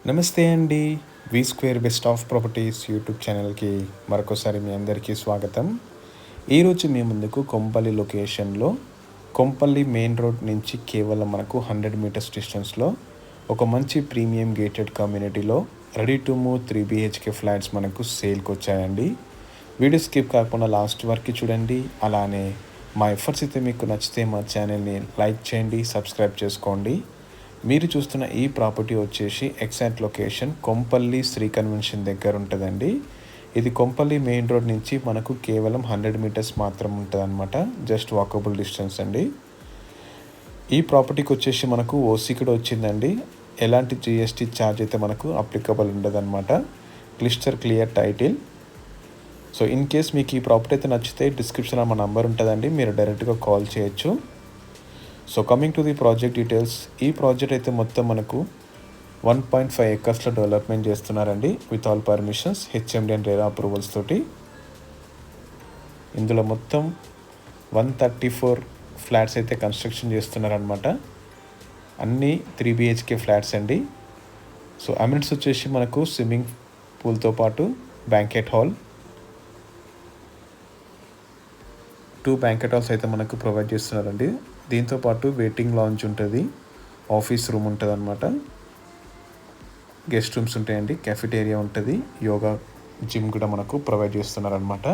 నమస్తే అండి. V square best of properties YouTube ఛానల్కి మరొకసారి మీ అందరికీ స్వాగతం. ఈరోజు మీ ముందుకు కొంపల్లి లొకేషన్లో కొంపల్లి మెయిన్ రోడ్ నుంచి కేవలం మనకు 100 మీటర్స్ డిస్టెన్స్లో ఒక మంచి ప్రీమియం గేటెడ్ కమ్యూనిటీలో ready to move 3 BHK flats మనకు సేల్కి వచ్చాయండి. వీడియో స్కిప్ కాకుండా లాస్ట్ వరకు చూడండి. అలానే మా ఎఫర్ట్స్ అయితే మీకు నచ్చితే మా ఛానల్ని లైక్ చేయండి, సబ్స్క్రైబ్ చేసుకోండి. మీరు చూస్తున్న ఈ ప్రాపర్టీ వచ్చేసి exact location Kompally Sri convention దగ్గర ఉంటుందండి. ఇది కొంపల్లి మెయిన్ రోడ్ నుంచి మనకు కేవలం 100 మీటర్స్ మాత్రం ఉంటుంది అనమాట. జస్ట్ వాకబుల్ డిస్టెన్స్ అండి. ఈ ప్రాపర్టీకి వచ్చేసి మనకు ఓసీ కూడా వచ్చిందండి. ఎలాంటి GST ఛార్జ్ అయితే మనకు అప్లికబుల్ ఉండదన్నమాట. Clear title. So in case మీకు ఈ ప్రాపర్టీ అయితే నచ్చితే డిస్క్రిప్షన్లో మా నంబర్ ఉంటుందండి, మీరు డైరెక్ట్గా కాల్ చేయొచ్చు. So coming to the project details, ఈ ప్రాజెక్ట్ అయితే మొత్తం మనకు 1.5 ఎకర్స్లో డెవలప్మెంట్ చేస్తున్నారండి with all permissions, HMD and RERA approvals తోటి. ఇందులో మొత్తం 134 ఫ్లాట్స్ అయితే కన్స్ట్రక్షన్ చేస్తున్నారనమాట. అన్నీ 3 BHK ఫ్లాట్స్ అండి. సో అమినిటీస్ వచ్చేసి మనకు స్విమ్మింగ్ పూల్తో పాటు బ్యాంకెట్ హాల్, 2 బ్యాంకెట్ హాల్స్ అయితే మనకు ప్రొవైడ్ చేస్తున్నారండి. దీంతోపాటు వెయిటింగ్ లాంజ్ ఉంటుంది, ఆఫీస్ రూమ్ ఉంటుంది అనమాట, గెస్ట్ రూమ్స్ ఉంటాయండి, కెఫిటేరియా ఉంటుంది, యోగా జిమ్ కూడా మనకు ప్రొవైడ్ చేస్తున్నారనమాట.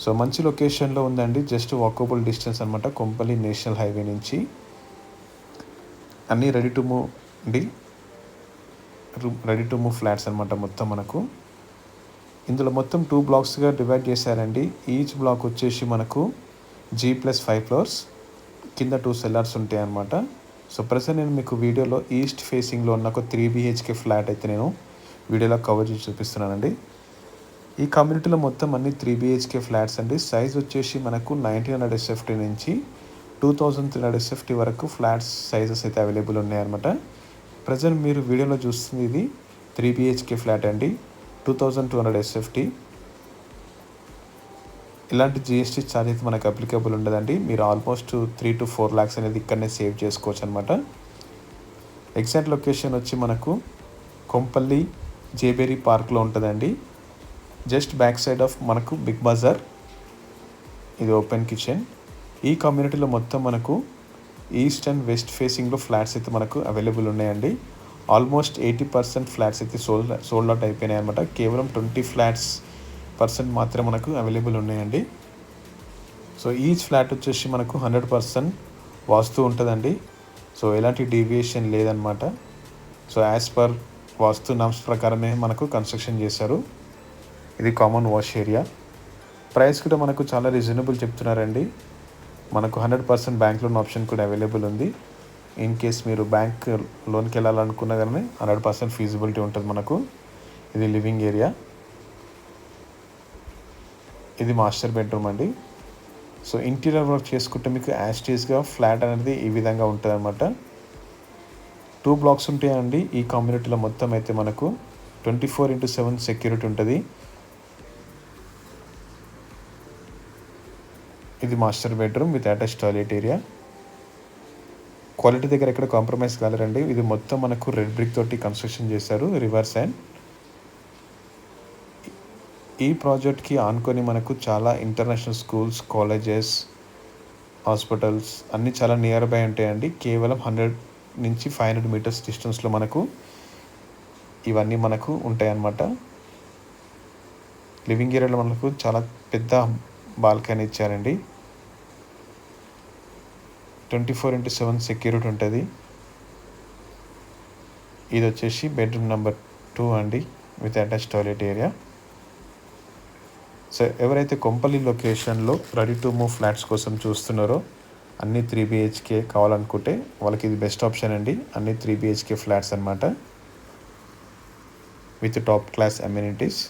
సో మంచి లొకేషన్లో ఉందండి. జస్ట్ వాకబుల్ డిస్టెన్స్ అనమాట కొంపల్లి నేషనల్ హైవే నుంచి. అన్నీ రెడీ టు మూవ్ అండి, రెడీ టు మూవ్ ఫ్లాట్స్ అనమాట మొత్తం మనకు. ఇందులో మొత్తం 2 బ్లాక్స్గా డివైడ్ చేశారండి. ఈచ్ బ్లాక్ వచ్చేసి మనకు G+5 ఫ్లోర్స్, కింద 2 సెల్లార్స్ ఉంటాయి అన్నమాట. సో ప్రజెంట్ నేను మీకు వీడియోలో ఈస్ట్ ఫేసింగ్లో ఉన్న ఒక 3 BHK ఫ్లాట్ అయితే నేను వీడియోలో కవర్ చేసి చూపిస్తున్నానండి. ఈ కమ్యూనిటీలో మొత్తం అన్ని 3 BHK ఫ్లాట్స్ అండి. సైజ్ వచ్చేసి మనకు 1900 SFT నుంచి 2300 SFT వరకు ఫ్లాట్స్ సైజెస్ అయితే అవైలబుల్ ఉన్నాయన్నమాట. ప్రజెంట్ మీరు వీడియోలో చూస్తుంది ఇది 3 BHK ఫ్లాట్ అండి, 2200 SFT. ఇలాంటి GST ఛార్జ్ అయితే మనకు అప్లికబుల్ ఉండదండి. మీరు ఆల్మోస్ట్ 3 to 4 lakhs అనేది ఇక్కడనే సేవ్ చేసుకోవచ్చు అనమాట. ఎగ్జాక్ట్ లొకేషన్ వచ్చి మనకు కొంపల్లి జేబేరీ పార్క్లో ఉంటుందండి. జస్ట్ బ్యాక్ సైడ్ ఆఫ్ మనకు బిగ్ బజార్, ఇది ఓపెన్ కిచెన్. ఈ కమ్యూనిటీలో మొత్తం మనకు ఈస్ట్ అండ్ వెస్ట్ ఫేసింగ్లో ఫ్లాట్స్ అయితే మనకు అవైలబుల్ ఉన్నాయండి. ఆల్మోస్ట్ 80% ఫ్లాట్స్ అయితే సోల్డ్ అవుట్ అయిపోయినాయి అనమాట. కేవలం 20% మాత్రమే మనకు అవైలబుల్ ఉన్నాయండి. సో ఈచ్ ఫ్లాట్ వచ్చేసి మనకు 100% వాస్తు ఉంటుందండి. సో ఎలాంటి డీవియేషన్ లేదనమాట. సో యాజ్ పర్ వాస్తు నామ్స్ ప్రకారమే మనకు కన్స్ట్రక్షన్ చేశారు. ఇది కామన్ వాష్ ఏరియా. ప్రైస్ కూడా మనకు చాలా రీజనబుల్ చెప్తున్నారండి. మనకు 100% బ్యాంక్ లోన్ ఆప్షన్ కూడా అవైలబుల్ ఉంది. ఇన్ కేస్ మీరు బ్యాంక్ లోన్కి వెళ్ళాలనుకున్నా కానీ 100% ఫీజిబిలిటీ ఉంటుంది మనకు. ఇది లివింగ్ ఏరియా, ఇది మాస్టర్ బెడ్రూమ్ అండి. సో ఇంటీరియర్ వర్క్ చేసుకుంటే మీకు యాస్టీస్గా ఫ్లాట్ అనేది ఈ విధంగా ఉంటుంది అనమాట. 2 బ్లాక్స్ ఉంటాయండి ఈ కమ్యూనిటీలో. మొత్తం అయితే మనకు 24/7 సెక్యూరిటీ ఉంటుంది. ఇది master bedroom with attach toilet area. Quality దగ్గర ఎక్కడ కాంప్రమైజ్ కాలేరండి. ఇది మొత్తం మనకు రెడ్ బ్రిక్ తోటి కన్స్ట్రక్షన్ చేశారు, రివర్స్ అండ్. ఈ ప్రాజెక్ట్కి ఆనుకొని మనకు చాలా ఇంటర్నేషనల్ స్కూల్స్, కాలేజెస్, హాస్పిటల్స్ అన్నీ చాలా నియర్ బై ఉంటాయండి. కేవలం 100 నుంచి 500 మీటర్స్ డిస్టెన్స్లో మనకు ఇవన్నీ మనకు ఉంటాయన్నమాట. లివింగ్ ఏరియాలో మనకు చాలా పెద్ద బాల్కనీ ఇచ్చారండి. 24/7 సెక్యూరిటీ ఉంటుంది. ఇది వచ్చేసి బెడ్రూమ్ నెంబర్ 2 అండి with attach toilet area. So ఎవరైతే కొంపల్లి లొకేషన్లో రెడీ టు మూవ్ ఫ్లాట్స్ కోసం చూస్తున్నారో, అన్ని 3 BHK కావాలనుకుంటే వాళ్ళకి ఇది బెస్ట్ ఆప్షన్ అండి. అన్ని 3 BHK ఫ్లాట్స్ అన్నమాట with top class amenities.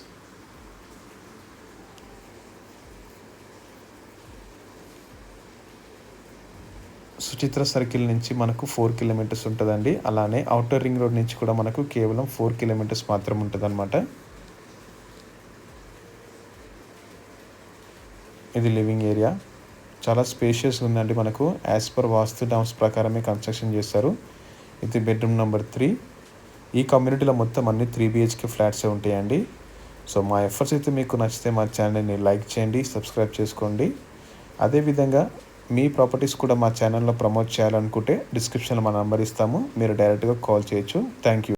Suchitra circle నుంచి మనకు 4 kilometers ఉంటుందండి. అలానే అవుటర్ రింగ్ రోడ్ నుంచి కూడా మనకు కేవలం 4 kilometers మాత్రం ఉంటుంది అనమాట. ఇది లివింగ్ ఏరియా, చాలా స్పేషియస్ ఉందండి. మనకు యాజ్ పర్ వాస్తు నామ్స్ ప్రకారమే కన్స్ట్రక్షన్ చేస్తారు. ఇది బెడ్రూమ్ నెంబర్ 3. ఈ కమ్యూనిటీలో మొత్తం అన్ని 3 బిహెచ్కే ఫ్లాట్సే ఉంటాయండి. సో మా ఎఫర్ట్స్ అయితే మీకు నచ్చితే మా ఛానల్ని లైక్ చేయండి, సబ్స్క్రైబ్ చేసుకోండి. అదేవిధంగా మీ ప్రాపర్టీస్ కూడా మా ఛానల్లో ప్రమోట్ చేయాలనుకుంటే డిస్క్రిప్షన్లో మా నంబర్ ఇస్తాము, మీరు డైరెక్ట్గా కాల్ చేయొచ్చు. Thank you.